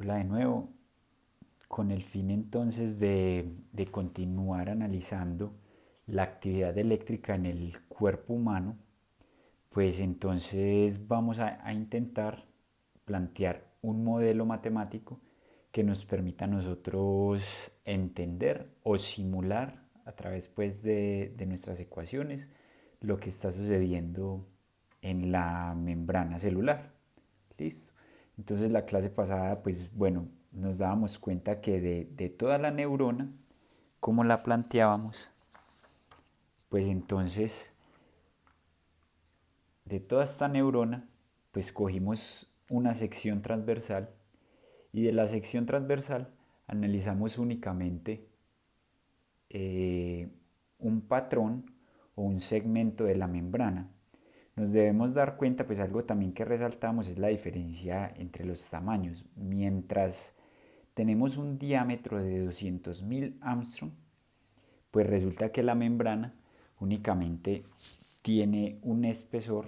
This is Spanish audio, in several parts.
Hola de nuevo, con el fin entonces de continuar analizando la actividad eléctrica en el cuerpo humano, pues entonces vamos a intentar plantear un modelo matemático que nos permita a nosotros entender o simular a través pues de nuestras ecuaciones lo que está sucediendo en la membrana celular. ¿Listo? Entonces la clase pasada, pues bueno, nos dábamos cuenta que de toda la neurona, como la planteábamos, pues entonces de toda esta neurona, pues cogimos una sección transversal y de la sección transversal analizamos únicamente eh, un patrón o un segmento de la membrana. Nos debemos dar cuenta, pues algo también que resaltamos es la diferencia entre los tamaños. Mientras tenemos un diámetro de 200.000 Armstrong, pues resulta que la membrana únicamente tiene un espesor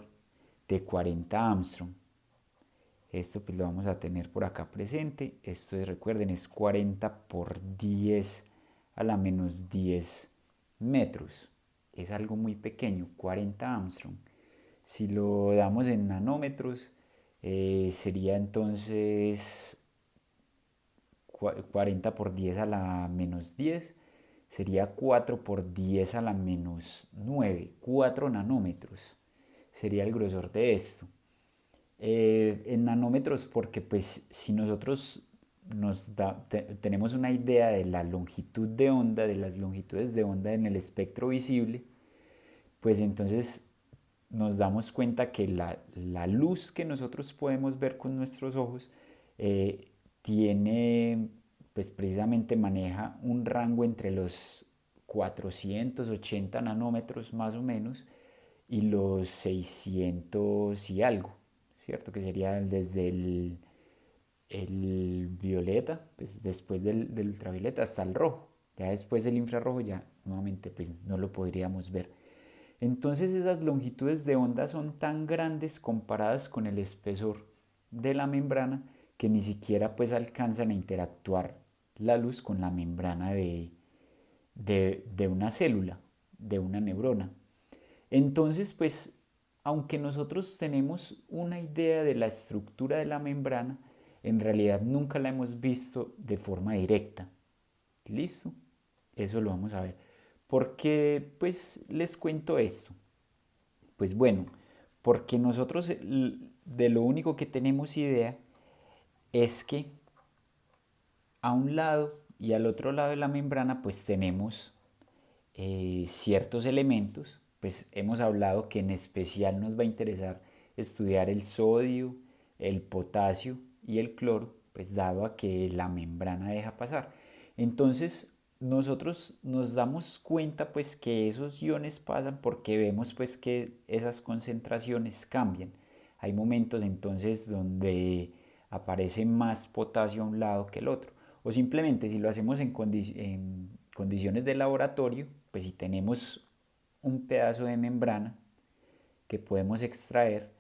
de 40 Armstrong. Esto pues lo vamos a tener por acá presente. Esto recuerden es 40 por 10 a la menos 10 metros. Es algo muy pequeño, 40 Armstrong. Si lo damos en nanómetros, sería entonces 40 por 10 a la menos 10, sería 4 por 10 a la menos 9, 4 nanómetros. Sería el grosor de esto. En nanómetros porque pues si nosotros tenemos una idea de la longitud de onda, de las longitudes de onda en el espectro visible, pues entonces nos damos cuenta que la luz que nosotros podemos ver con nuestros ojos eh, tiene, pues precisamente maneja un rango entre los 480 nanómetros más o menos y los 600 y algo, ¿cierto? Que sería desde el violeta, pues después del ultravioleta hasta el rojo. Ya después del infrarrojo ya nuevamente pues no lo podríamos ver. Entonces esas longitudes de onda son tan grandes comparadas con el espesor de la membrana que ni siquiera pues alcanzan a interactuar la luz con la membrana de una célula, de una neurona. Entonces pues aunque nosotros tenemos una idea de la estructura de la membrana, en realidad nunca la hemos visto de forma directa. ¿Listo? Eso lo vamos a ver. ¿Por qué pues les cuento esto? Pues bueno, porque nosotros de lo único que tenemos idea es que a un lado y al otro lado de la membrana pues tenemos ciertos elementos. Pues hemos hablado que en especial nos va a interesar estudiar el sodio, el potasio y el cloro, pues dado a que la membrana deja pasar. Entonces nosotros nos damos cuenta pues que esos iones pasan porque vemos pues que esas concentraciones cambian. Hay momentos entonces donde aparece más potasio a un lado que el otro. O simplemente si lo hacemos en condiciones de laboratorio, pues si tenemos un pedazo de membrana que podemos extraer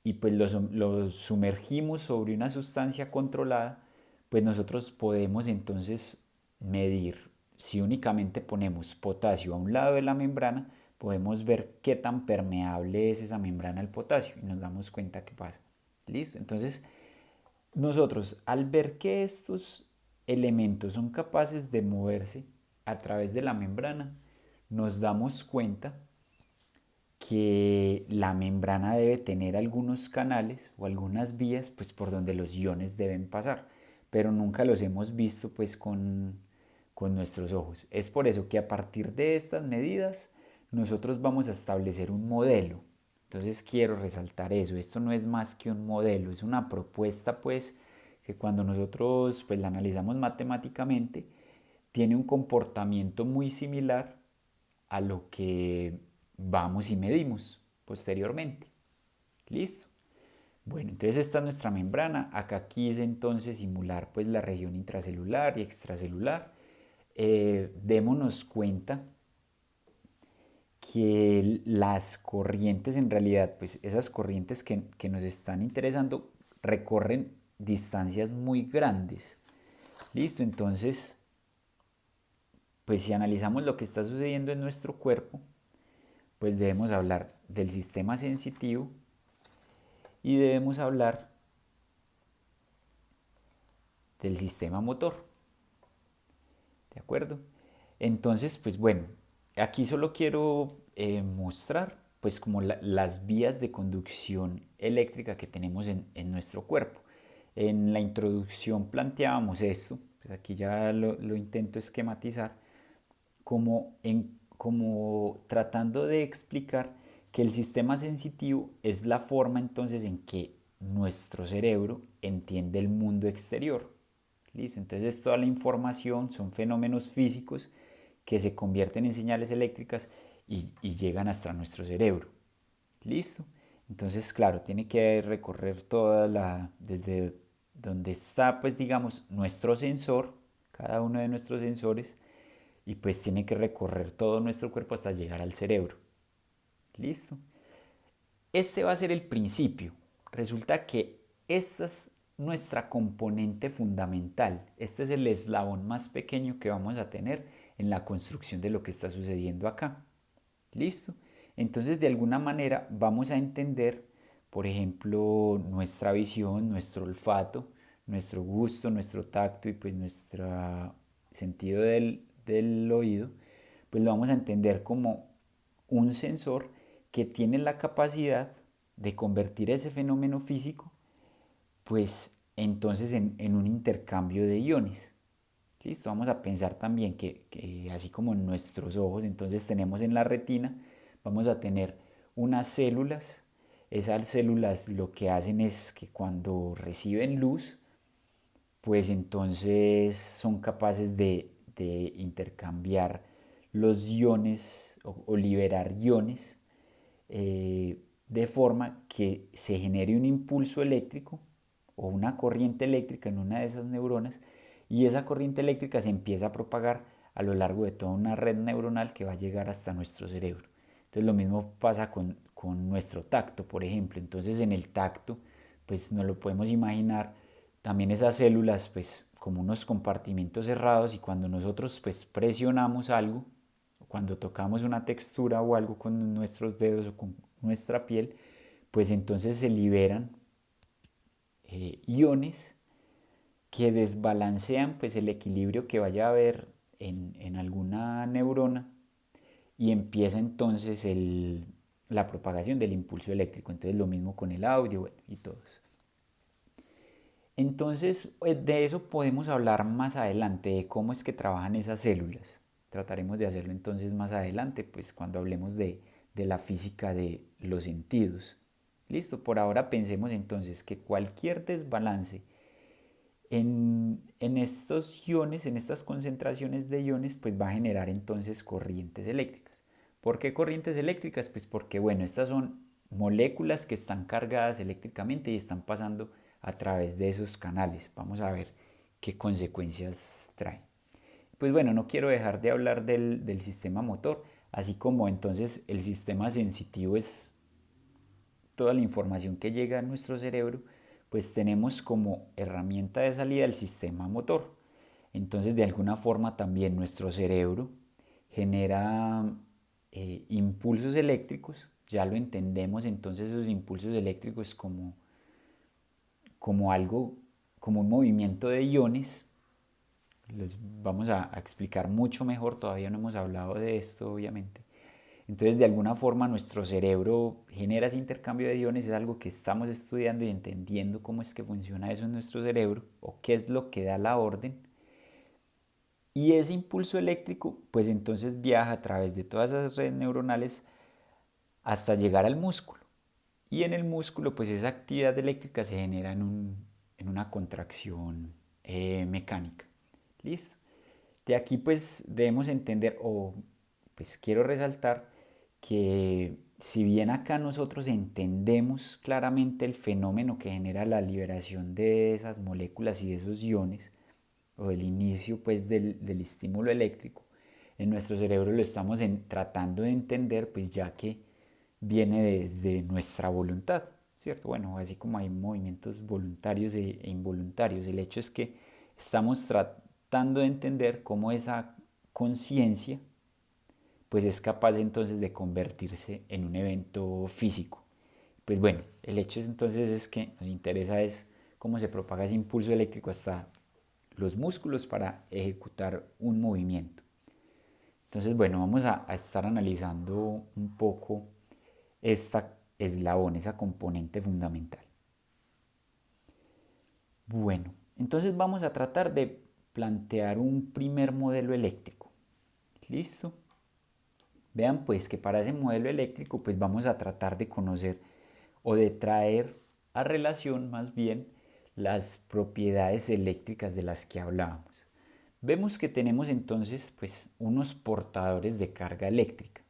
y pues lo sumergimos sobre una sustancia controlada, pues nosotros podemos entonces medir. Si únicamente ponemos potasio a un lado de la membrana, podemos ver qué tan permeable es esa membrana al potasio y nos damos cuenta qué pasa. ¿Listo? Entonces, nosotros al ver que estos elementos son capaces de moverse a través de la membrana, nos damos cuenta que la membrana debe tener algunos canales o algunas vías pues por donde los iones deben pasar, pero nunca los hemos visto pues con nuestros ojos. Es por eso que a partir de estas medidas nosotros vamos a establecer un modelo. Entonces quiero resaltar eso, esto no es más que un modelo, es una propuesta pues que cuando nosotros pues la analizamos matemáticamente tiene un comportamiento muy similar a lo que vamos y medimos posteriormente. ¿Listo? Bueno, entonces esta es nuestra membrana. Acá quise entonces simular pues la región intracelular y extracelular. Démonos cuenta que las corrientes en realidad, pues esas corrientes que nos están interesando recorren distancias muy grandes. Listo, entonces, pues si analizamos lo que está sucediendo en nuestro cuerpo, pues debemos hablar del sistema sensitivo y debemos hablar del sistema motor. ¿De acuerdo? Entonces, pues bueno, aquí solo quiero mostrar pues como las vías de conducción eléctrica que tenemos en nuestro cuerpo. En la introducción planteábamos esto, pues aquí ya lo intento esquematizar, como tratando de explicar que el sistema sensitivo es la forma entonces en que nuestro cerebro entiende el mundo exterior. ¿Listo? Entonces toda la información son fenómenos físicos que se convierten en señales eléctricas y llegan hasta nuestro cerebro. ¿Listo? Entonces, claro, tiene que recorrer desde donde está, pues digamos, nuestro sensor, cada uno de nuestros sensores, y pues tiene que recorrer todo nuestro cuerpo hasta llegar al cerebro. ¿Listo? Este va a ser el principio. Resulta que esta es nuestra componente fundamental. Este es el eslabón más pequeño que vamos a tener en la construcción de lo que está sucediendo acá. ¿Listo? Entonces, de alguna manera vamos a entender, por ejemplo, nuestra visión, nuestro olfato, nuestro gusto, nuestro tacto y pues nuestro sentido del oído, pues lo vamos a entender como un sensor que tiene la capacidad de convertir ese fenómeno físico, pues entonces en un intercambio de iones. ¿Listo? Vamos a pensar también que así como en nuestros ojos, entonces tenemos en la retina, vamos a tener unas células. Esas células lo que hacen es que cuando reciben luz, pues entonces son capaces de intercambiar los iones o liberar iones de forma que se genere un impulso eléctrico o una corriente eléctrica en una de esas neuronas y esa corriente eléctrica se empieza a propagar a lo largo de toda una red neuronal que va a llegar hasta nuestro cerebro. Entonces lo mismo pasa con nuestro tacto, por ejemplo. Entonces en el tacto, pues no lo podemos imaginar también esas células, pues como unos compartimentos cerrados y cuando nosotros pues presionamos algo, cuando tocamos una textura o algo con nuestros dedos o con nuestra piel, pues entonces se liberan iones que desbalancean pues el equilibrio que vaya a haber en alguna neurona y empieza entonces la propagación del impulso eléctrico. Entonces lo mismo con el audio, bueno, y todos. Entonces de eso podemos hablar más adelante, de cómo es que trabajan esas células. Trataremos de hacerlo entonces más adelante, pues cuando hablemos de la física de los sentidos. Listo, por ahora pensemos entonces que cualquier desbalance en estos iones, en estas concentraciones de iones, pues va a generar entonces corrientes eléctricas. ¿Por qué corrientes eléctricas? Pues porque, bueno, estas son moléculas que están cargadas eléctricamente y están pasando a través de esos canales. Vamos a ver qué consecuencias trae. Pues bueno, no quiero dejar de hablar del sistema motor, así como entonces el sistema sensitivo es toda la información que llega a nuestro cerebro, pues tenemos como herramienta de salida el sistema motor. Entonces, de alguna forma también nuestro cerebro genera impulsos eléctricos, ya lo entendemos entonces esos impulsos eléctricos como algo, como un movimiento de iones. Les vamos a explicar mucho mejor, todavía no hemos hablado de esto obviamente. Entonces, de alguna forma, nuestro cerebro genera ese intercambio de iones, es algo que estamos estudiando y entendiendo cómo es que funciona eso en nuestro cerebro o qué es lo que da la orden. Y ese impulso eléctrico, pues entonces viaja a través de todas esas redes neuronales hasta llegar al músculo. Y en el músculo, pues esa actividad eléctrica se genera en una contracción mecánica. ¿Listo? De aquí pues debemos entender, o pues quiero resaltar que si bien acá nosotros entendemos claramente el fenómeno que genera la liberación de esas moléculas y de esos iones, o el inicio pues del estímulo eléctrico, en nuestro cerebro lo estamos tratando de entender pues ya que viene desde nuestra voluntad, ¿cierto? Bueno, así como hay movimientos voluntarios e involuntarios. El hecho es que estamos tratando de entender cómo esa conciencia pues es capaz entonces de convertirse en un evento físico. Pues bueno, el hecho es entonces es que nos interesa es cómo se propaga ese impulso eléctrico hasta los músculos para ejecutar un movimiento. Entonces, bueno, vamos a estar analizando un poco esta eslabón, esa componente fundamental. Bueno, entonces vamos a tratar de plantear un primer modelo eléctrico. ¿Listo? Vean pues que para ese modelo eléctrico pues vamos a tratar de conocer o de traer a relación más bien las propiedades eléctricas de las que hablábamos. Vemos que tenemos entonces pues unos portadores de carga eléctrica.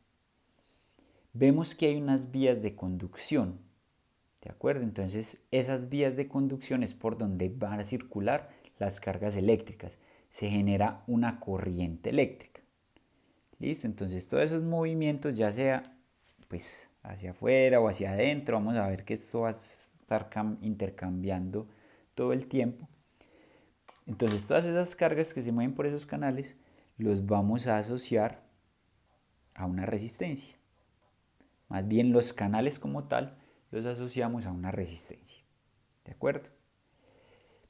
Vemos que hay unas vías de conducción, ¿de acuerdo? Entonces esas vías de conducción es por donde van a circular las cargas eléctricas. Se genera una corriente eléctrica. ¿Listo? Entonces todos esos movimientos, ya sea pues hacia afuera o hacia adentro, vamos a ver que esto va a estar intercambiando todo el tiempo. Entonces todas esas cargas que se mueven por esos canales los vamos a asociar a una resistencia. Más bien los canales como tal los asociamos a una resistencia. ¿De acuerdo?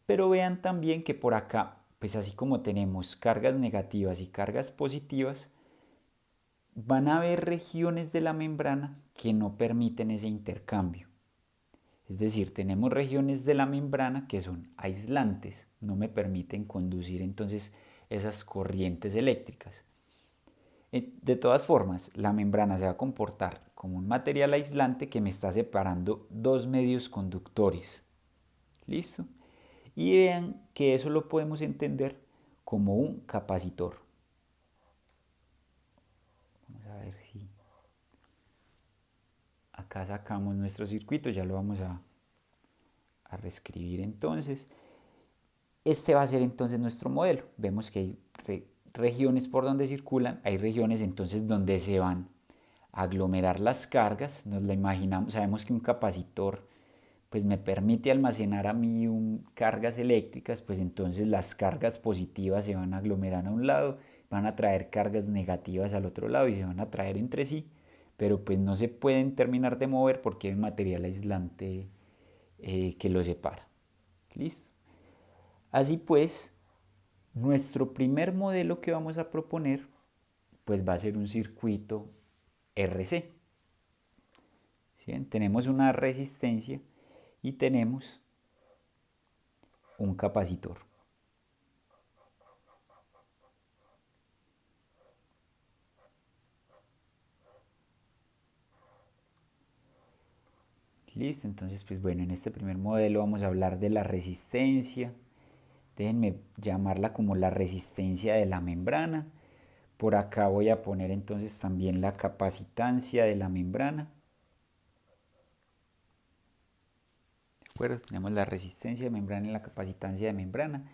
Pero vean también que por acá, pues así como tenemos cargas negativas y cargas positivas, van a haber regiones de la membrana que no permiten ese intercambio. Es decir, tenemos regiones de la membrana que son aislantes, no me permiten conducir entonces esas corrientes eléctricas. De todas formas, la membrana se va a comportar como un material aislante que me está separando dos medios conductores. ¿Listo? Y vean que eso lo podemos entender como un capacitor. Vamos a ver si acá sacamos nuestro circuito, ya lo vamos a reescribir entonces. Este va a ser entonces nuestro modelo. Vemos que hay regiones por donde circulan, hay regiones entonces donde se van a aglomerar las cargas. Nos la imaginamos, sabemos que un capacitor pues me permite almacenar a mí cargas eléctricas, pues entonces las cargas positivas se van a aglomerar a un lado, van a traer cargas negativas al otro lado y se van a traer entre sí, pero pues no se pueden terminar de mover porque hay un material aislante que los separa. ¿Listo? Así pues, nuestro primer modelo que vamos a proponer pues va a ser un circuito RC. ¿Sí? Tenemos una resistencia y tenemos un capacitor. Listo, entonces pues bueno, en este primer modelo vamos a hablar de la resistencia. Déjenme llamarla como la resistencia de la membrana. Por acá voy a poner entonces también la capacitancia de la membrana. ¿De acuerdo? Tenemos la resistencia de membrana y la capacitancia de membrana.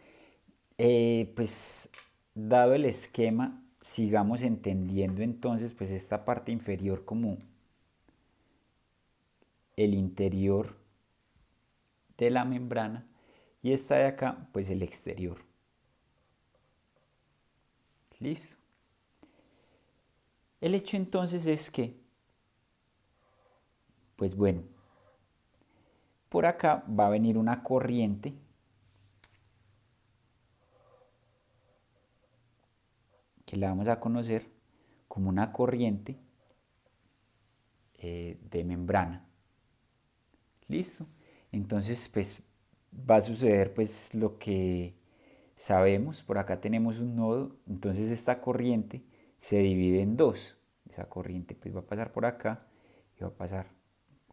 Pues dado el esquema, sigamos entendiendo entonces pues esta parte inferior como el interior de la membrana y esta de acá pues el exterior. Listo. El hecho entonces es que, pues bueno, por acá va a venir una corriente que la vamos a conocer como una corriente de membrana. Listo. Entonces, pues va a suceder pues lo que sabemos. Por acá tenemos un nodo. Entonces esta corriente se divide en dos. Esa corriente pues va a pasar por acá y va a pasar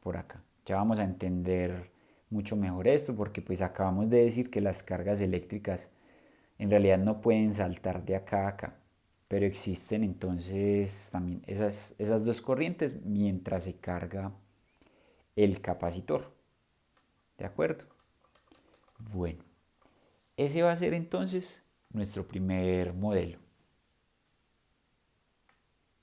por acá. Ya vamos a entender mucho mejor esto porque pues acabamos de decir que las cargas eléctricas en realidad no pueden saltar de acá a acá. Pero existen entonces también esas dos corrientes mientras se carga el capacitor. ¿De acuerdo? Bueno, ese va a ser entonces nuestro primer modelo.